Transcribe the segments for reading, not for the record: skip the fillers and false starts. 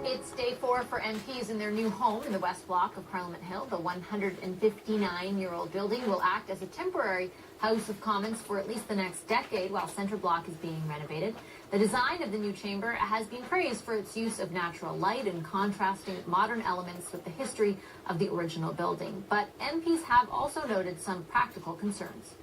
It's day 4 for MPs in their new home in the West Block of Parliament Hill. The 159-year-old building will act as a temporary House of Commons for at least the next decade while Centre Block is being renovated. The design of the new chamber has been praised for its use of natural light and contrasting modern elements with the history of the original building. But MPs have also noted some practical concerns.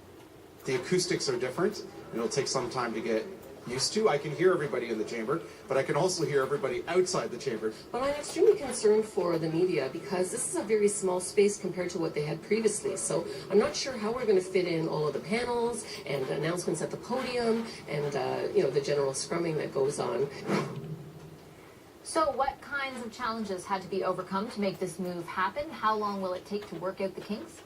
The acoustics are different. It'll take some time to get used to. I can hear everybody in the chamber, but I can also hear everybody outside the chamber. But I'm extremely concerned for the media because this is a very small space compared to what they had previously. So I'm not sure how we're going to fit in all of the panels and announcements at the podium and, the general scrumming that goes on. So what kinds of challenges had to be overcome to make this move happen? How long will it take to work out the kinks?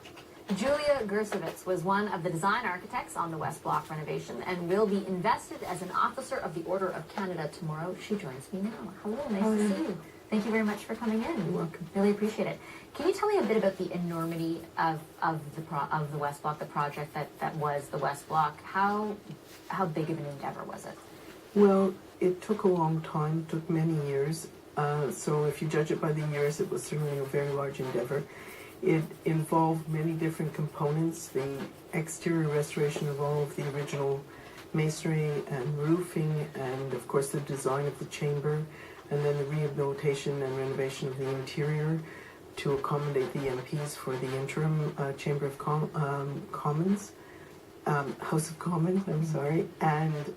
Julia Gersowitz was one of the design architects on the West Block renovation and will be invested as an officer of the Order of Canada tomorrow. She joins me now. Hello, nice to see you. Thank you very much for coming in. You're welcome. Really appreciate it. Can you tell me a bit about the enormity of the West Block, the project that was the West Block? How big of an endeavor was it? Well, it took a long time, took many years. So if you judge it by the years, it was certainly a very large endeavor. It involved many different components, the exterior restoration of all of the original masonry and roofing, and of course the design of the chamber, and then the rehabilitation and renovation of the interior to accommodate the MPs for the interim Chamber of Commons, House of Commons, I'm sorry, and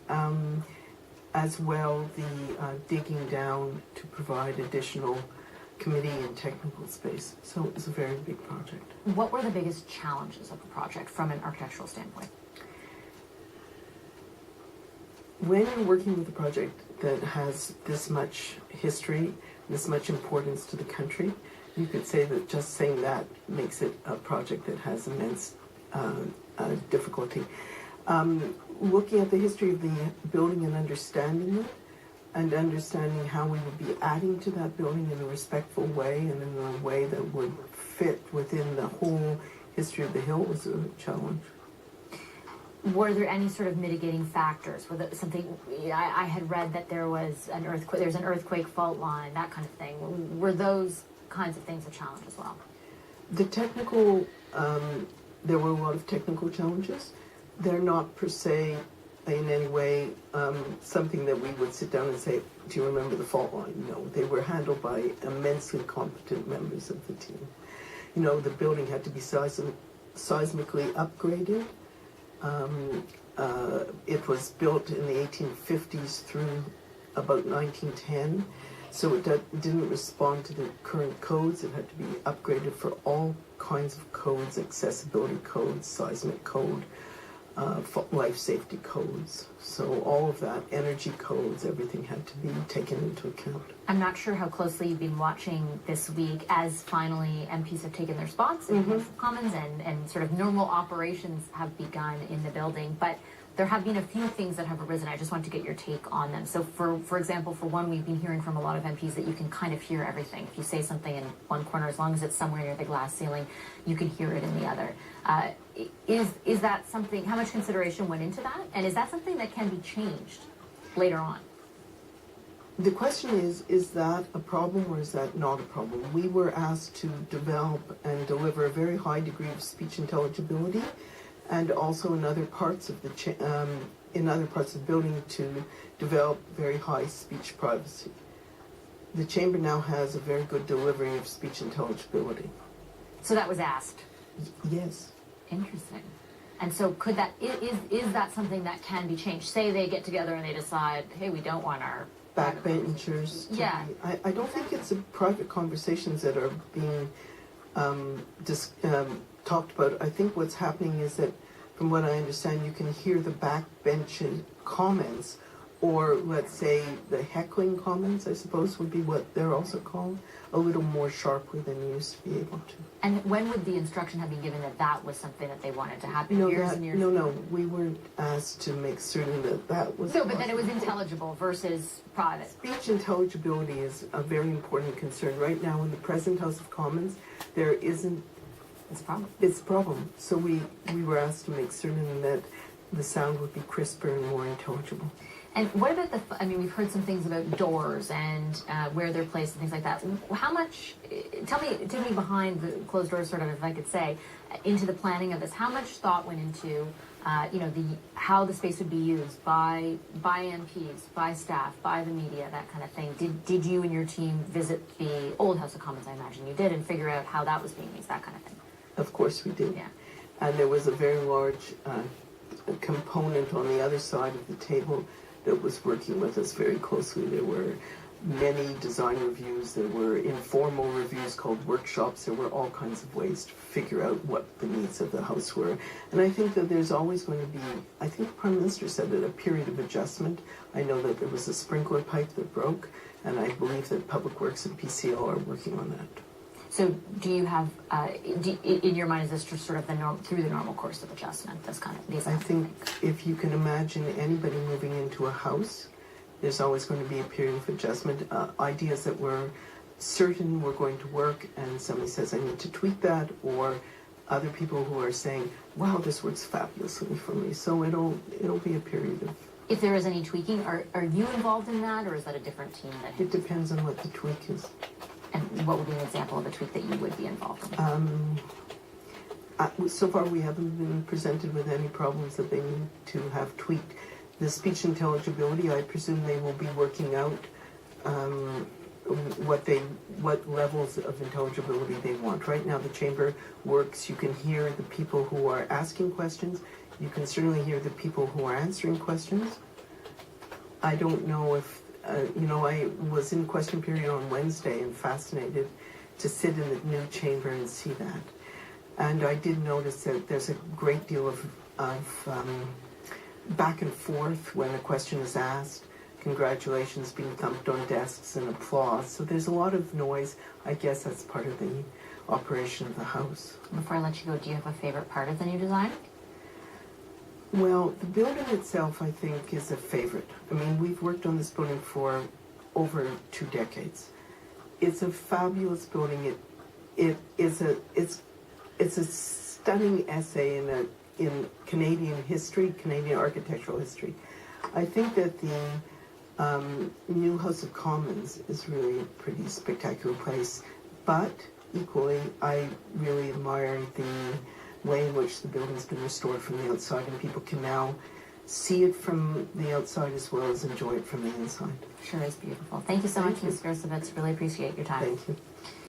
as well the digging down to provide additional committee and technical space. So it was a very big project. What were the biggest challenges of the project from an architectural standpoint? When you're working with a project that has this much history, this much importance to the country, you could say that just saying that makes it a project that has immense difficulty. Looking at the history of the building and understanding it, and understanding how we would be adding to that building in a respectful way and in a way that would fit within the whole history of the hill was a challenge. Were there any sort of mitigating factors? Was it something I had read that there was an earthquake, there's an earthquake fault line, that kind of thing. Were those kinds of things a challenge as well? The technical, there were a lot of technical challenges. They're not per se in any way something that we would sit down and say, do you remember the fault line? No, they were handled by immensely competent members of the team. You know, the building had to be seismically upgraded. It was built in the 1850s through about 1910, so it didn't respond to the current codes. It had to be upgraded for all kinds of codes, accessibility codes, seismic code, life safety codes. So all of that, energy codes, everything had to be taken into account. I'm not sure how closely you've been watching this week as finally MPs have taken their spots in the House of Commons and sort of normal operations have begun in the building, but there have been a few things that have arisen. I just want to get your take on them. So for example, for one, we've been hearing from a lot of MPs that you can kind of hear everything. If you say something in one corner, as long as it's somewhere near the glass ceiling, you can hear it in the other. Is that something, how much consideration went into that? And is that something that can be changed later on? The question is that a problem or is that not a problem? We were asked to develop and deliver a very high degree of speech intelligibility, and also in other parts of the building to develop very high speech privacy. The chamber now has a very good delivery of speech intelligibility. So that was asked? Yes. Interesting. And so could that, is that something that can be changed? Say they get together and they decide, hey, we don't want our backbenchers. Yeah. I don't think it's private conversations that are being talked about. I think what's happening is that, from what I understand, you can hear the backbench comments, or let's say the heckling comments, I suppose would be what they're also called, a little more sharply than you used to be able to. And when would the instruction have been given that that was something that they wanted to happen? No, years and years? No, we weren't asked to make certain that that was... No, but then it was intelligible versus private. Speech intelligibility is a very important concern. Right now in the present House of Commons, there isn't... It's a problem. It's a problem. So we were asked to make certain that the sound would be crisper and more intelligible. And what about I mean, we've heard some things about doors and where they're placed and things like that. How much, take me behind the closed doors, sort of, if I could say, into the planning of this. How much thought went into, how the space would be used by MPs, by staff, by the media, that kind of thing? Did you and your team visit the old House of Commons, I imagine you did, and figure out how that was being used, that kind of thing? Of course we did. Yeah. And there was a very large component on the other side of the table that was working with us very closely. There were many design reviews, there were informal reviews called workshops, there were all kinds of ways to figure out what the needs of the house were. And I think that there's always going to be, I think the Prime Minister said it, a period of adjustment. I know that there was a sprinkler pipe that broke, and I believe that Public Works and PCL are working on that. So do you have, in your mind, is this just sort of through the normal course of adjustment, this kind of, these I think if you can imagine anybody moving into a house, there's always going to be a period of adjustment. Ideas that were certain were going to work, and somebody says, I need to tweak that, or other people who are saying, wow, this works fabulously for me. So it'll be a period of... If there is any tweaking, are you involved in that, or is that a different team that... It depends on what the tweak is. And what would be an example of a tweak that you would be involved in? So far, we haven't been presented with any problems that they need to have tweaked. The speech intelligibility, I presume they will be working out what levels of intelligibility they want. Right now, the chamber works. You can hear the people who are asking questions. You can certainly hear the people who are answering questions. I don't know if I was in question period on Wednesday and fascinated to sit in the new chamber and see that. And I did notice that there's a great deal of back and forth when a question is asked, congratulations being thumped on desks and applause. So there's a lot of noise. I guess that's part of the operation of the House. Before I let you go, do you have a favorite part of the new design? Well, the building itself, I think, is a favorite. I mean, we've worked on this building for over 2 decades. It's a fabulous building. It's a stunning essay in Canadian history, Canadian architectural history. I think that the new House of Commons is really a pretty spectacular place, but equally, I really admire the way in which the building's been restored from the outside, and people can now see it from the outside as well as enjoy it from the inside. Sure is beautiful. Thank you so much, Ms. Gersowitz. Really appreciate your time. Thank you.